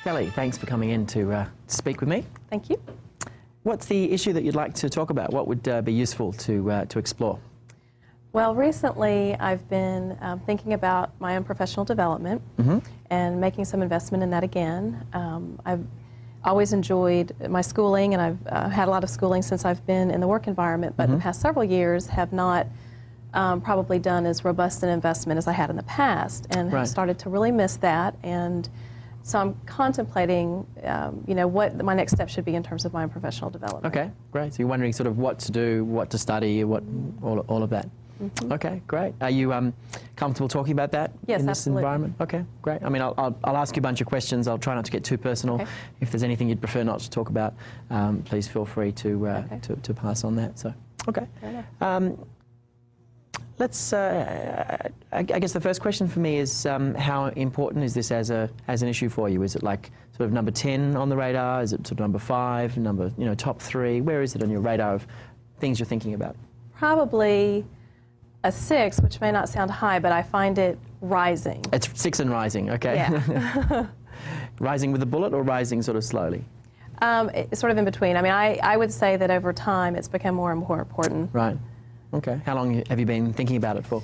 Kelly, thanks for coming in to speak with me. Thank you. What's the issue that you'd like to talk about? What would be useful to explore? Well, recently I've been thinking about my own professional development and making some investment in that again. I've always enjoyed my schooling, and I've had a lot of schooling since I've been in the work environment, but the past several years have not probably done as robust an investment as I had in the past, and have started to really miss that. And so I'm contemplating, you know, what my next step should be in terms of my own professional development. Okay, great. So you're wondering sort of what to do, what to study, what all of that. Okay, great. Are you comfortable talking about that in this environment? Okay, great. I mean, I'll ask you a bunch of questions. I'll try not to get too personal. Okay. If there's anything you'd prefer not to talk about, please feel free to pass on that. So, okay. Let's. I guess the first question for me is how important is this as an issue for you? Is it like sort of number 10 on the radar? Is it sort of number 5? Number top 3? Where is it on your radar of things you're thinking about? Probably a 6, which may not sound high, but I find it rising. It's 6 and rising. Okay. Yeah. Rising with a bullet or rising sort of slowly? It's sort of in between. I mean, I would say that over time it's become more and more important. Right. Okay. How long have you been thinking about it for?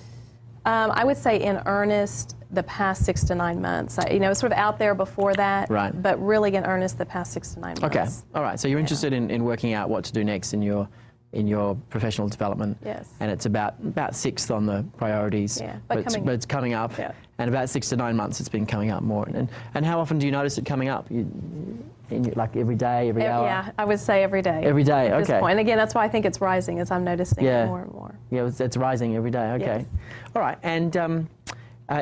I would say in earnest the past 6 to 9 months. It was sort of out there before that, but really in earnest the past 6 to 9 months. Okay. All right. So you're interested in working out what to do next in your professional development. Yes. And it's about 6th on the priorities. Yeah. But it's coming up. Yeah. And about 6 to 9 months it's been coming up more. And how often do you notice it coming up? Like every day, every hour? Yeah, I would say every day. Every day, at okay. This point. And again, that's why I think it's rising, as I'm noticing it more and more. Yeah, it's rising every day, okay. Yes. All right, and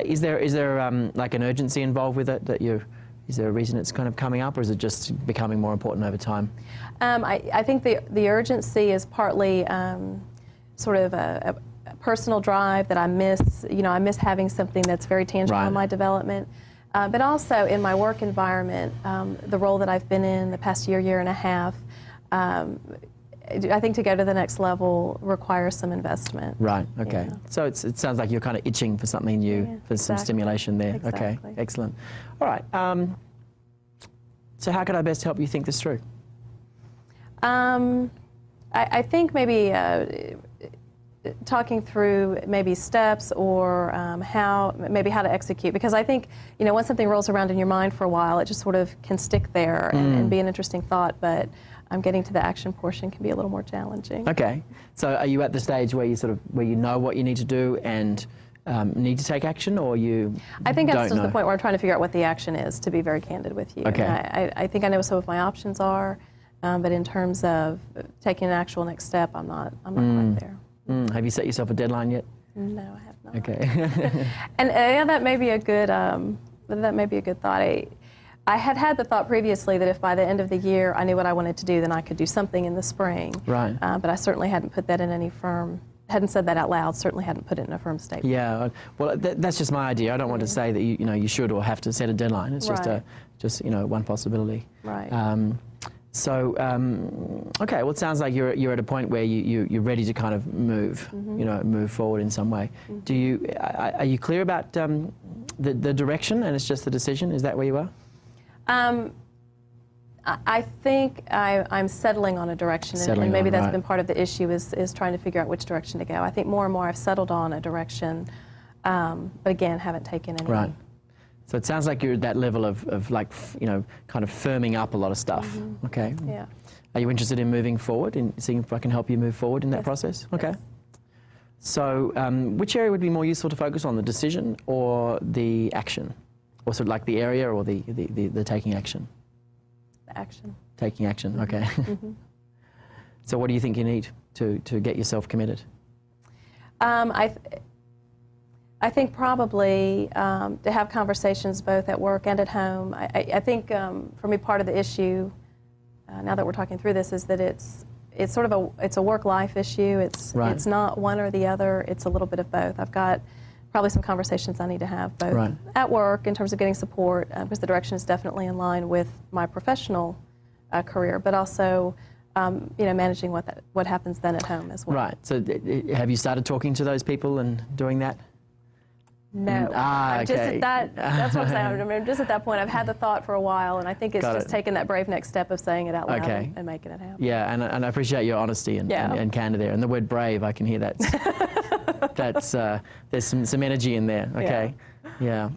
is there like an urgency involved with it, is there a reason it's kind of coming up, or is it just becoming more important over time? I think the urgency is partly sort of a personal drive that I miss. I miss having something that's very tangible in my development. But also in my work environment, the role that I've been in the past year and a half, I think to go to the next level requires some investment. Right, okay. Yeah. So it sounds like you're kind of itching for something new, for some stimulation there. Exactly. Okay, excellent. All right, so how could I best help you think this through? I think maybe talking through maybe steps or how to execute, because I think once something rolls around in your mind for a while, it just sort of can stick there and be an interesting thought, but getting to the action portion can be a little more challenging. Okay, so are you at the stage where you know what you need to do and need to take action, or you I think that's don't just the point where I'm trying to figure out what the action is, to be very candid with you. Okay. And I think I know what some of my options are, but in terms of taking an actual next step, I'm not quite there. Have you set yourself a deadline yet? No, I have not. Okay. And that may be a good thought. I had the thought previously that if by the end of the year I knew what I wanted to do, then I could do something in the spring. Right. But I certainly hadn't put that in any firm. Hadn't said that out loud. Certainly hadn't put it in a firm statement. Yeah. Well, that's just my idea. I don't want to say that you should or have to set a deadline. It's just one possibility. Right. So, okay, well, it sounds like you're at a point where you're ready to kind of move, move forward in some way. Are you clear about the direction, and it's just the decision? Is that where you are? I think I'm settling on a direction, and maybe that's been part of the issue is trying to figure out which direction to go. I think more and more I've settled on a direction, but again, haven't taken any. Right. So it sounds like you're at that level of like, kind of firming up a lot of stuff. Okay. Yeah. Are you interested in moving forward, in seeing if I can help you move forward in that process? Okay. Yes. So which area would be more useful to focus on, the decision or the action? Or sort of like the area or the taking action? The action. Taking action, okay. So what do you think you need to get yourself committed? I think probably to have conversations both at work and at home. I think for me part of the issue, now that we're talking through this, is that it's sort of a work-life issue. It's not one or the other. It's a little bit of both. I've got probably some conversations I need to have both at work in terms of getting support, because the direction is definitely in line with my professional career, but also managing what happens then at home as well. Right. So have you started talking to those people and doing that? No. Okay. Just at that's what I'm saying. I mean, just at that point, I've had the thought for a while, and I think it's just taking that brave next step of saying it out loud and making it happen. Yeah, and I appreciate your honesty and candor there. And the word brave, I can hear that's there's some energy in there. Okay. Yeah.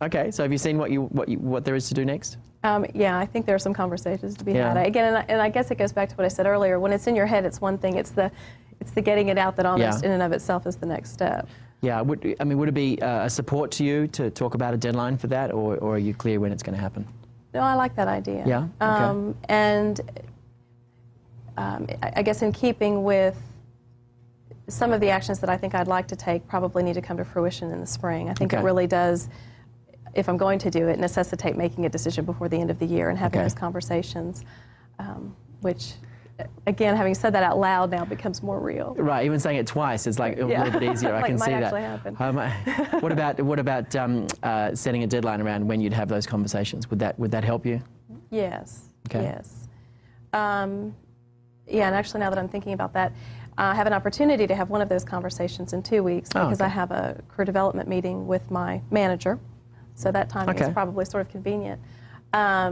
Okay. So have you seen what there is to do next? Yeah, I think there are some conversations to be had. Again, and I guess it goes back to what I said earlier. When it's in your head, it's one thing. It's the getting it out that almost in and of itself is the next step. Yeah. Would it be a support to you to talk about a deadline for that, or are you clear when it's going to happen? No, I like that idea. Yeah. Okay. And I guess in keeping with some of the actions that I think I'd like to take, probably need to come to fruition in the spring. I think it really does, if I'm going to do it, necessitate making a decision before the end of the year and having those conversations, which, again, having said that out loud now becomes more real. Right, even saying it twice is like a little bit easier. I can see that. Happen. What about setting a deadline around when you'd have those conversations? Would that help you? Yes. Okay. Yes. Yeah, and actually, now that I'm thinking about that, I have an opportunity to have one of those conversations in 2 weeks because I have a career development meeting with my manager. So that timing is probably sort of convenient. Yeah,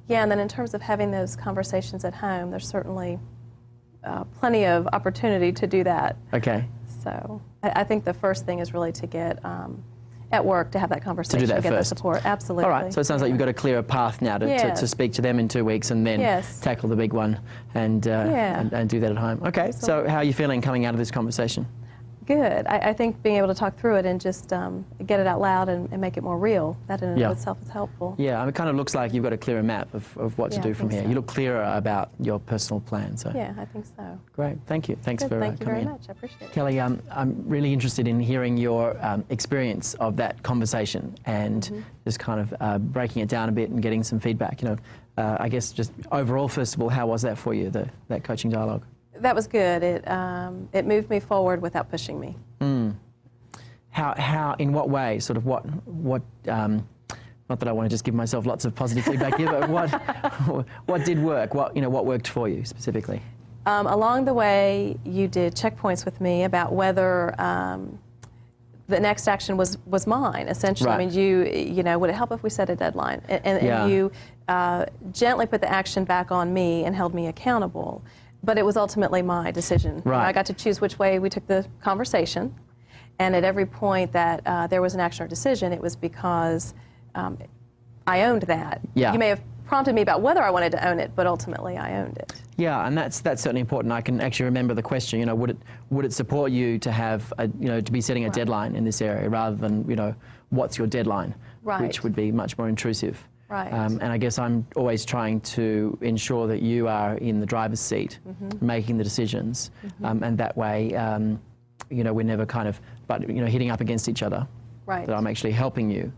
and then in terms of having those conversations at home, there's certainly plenty of opportunity to do that. Okay. So I think the first thing is really to get at work to have that conversation, to do that get first. the support. Absolutely. All right, so it sounds like you've got a clearer path now to speak to them in 2 weeks and then tackle the big one and do that at home. Okay, absolutely. So how are you feeling coming out of this conversation? Good. I think being able to talk through it and just get it out loud and make it more real, that in and of itself is helpful. Yeah, I mean, it kind of looks like you've got a clearer map of what to do from here. So. You look clearer about your personal plan. So. Yeah, I think so. Great. Thank you. Thanks for coming in. Thank you very much. I appreciate it. Kelly, I'm really interested in hearing your experience of that conversation and just kind of breaking it down a bit and getting some feedback. You know, I guess just overall, first of all, how was that for you, that coaching dialogue? That was good. It moved me forward without pushing me. How, in what way, sort of what, not that I want to just give myself lots of positive feedback here, but what did work? What worked for you specifically? Along the way, you did checkpoints with me about whether the next action was mine, essentially. Right. I mean, you know, would it help if we set a deadline? And you gently put the action back on me and held me accountable. But it was ultimately my decision. Right. I got to choose which way we took the conversation. And at every point that there was an action or decision, it was because I owned that. Yeah. You may have prompted me about whether I wanted to own it, but ultimately I owned it. Yeah, and that's certainly important. I can actually remember the question. You know, would it support you to have to be setting a deadline in this area rather than what's your deadline, which would be much more intrusive. Right. And I guess I'm always trying to ensure that you are in the driver's seat, making the decisions, and that way, we're never kind of, hitting up against each other. Right. That I'm actually helping you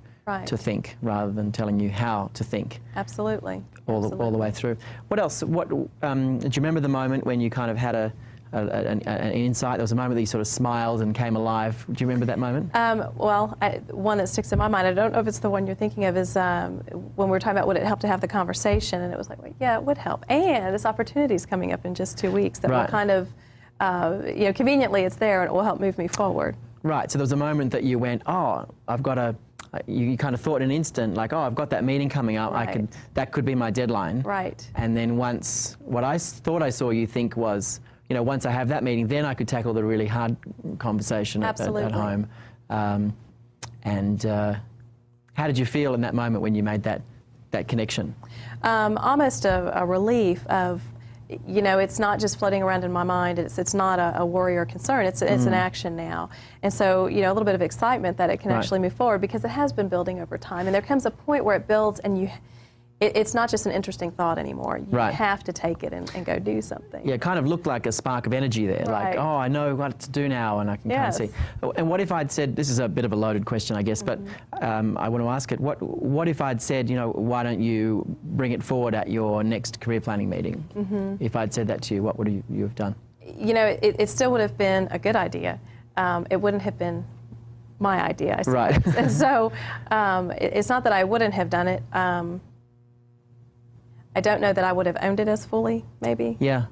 to think rather than telling you how to think. Absolutely. All the way through. What else? Do you remember the moment when you kind of had an insight? There was a moment that you sort of smiled and came alive. Do you remember that moment? Well, one that sticks in my mind, I don't know if it's the one you're thinking of, is when we were talking about would it help to have the conversation, and it was like, well, yeah, it would help. And this opportunity is coming up in just 2 weeks that will kind of, conveniently it's there and it will help move me forward. Right. So there was a moment that you went, oh, I've got you kind of thought in an instant, like, oh, I've got that meeting coming up. Right. That could be my deadline. Right. And then what I thought I saw you think was, once I have that meeting, then I could tackle the really hard conversation at home. And how did you feel in that moment when you made that connection? Almost a relief of, it's not just floating around in my mind. It's not a worry or concern. It's an action now. And so, a little bit of excitement that it can actually move forward because it has been building over time. And there comes a point where it builds and it's not just an interesting thought anymore. You have to take it and go do something. Yeah, it kind of looked like a spark of energy there. Like, oh, I know what to do now, and I can kind of see. And what if I'd said, this is a bit of a loaded question, I guess, but I want to ask it, what if I'd said, why don't you bring it forward at your next career planning meeting? If I'd said that to you, what would you have done? It still would have been a good idea. It wouldn't have been my idea, I suppose. Right. And so it's not that I wouldn't have done it. I don't know that I would have owned it as fully, maybe. Yeah.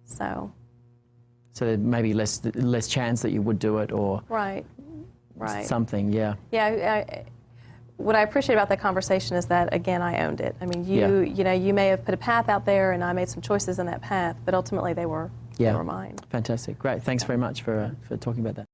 So there may be less chance that you would do it, or. Right. Right. something. Yeah. Yeah. What I appreciate about that conversation is that, again, I owned it. I mean, Yeah. you know, you may have put a path out there, and I made some choices in that path, but ultimately they were mine. Fantastic. Great. Thanks very much for talking about that.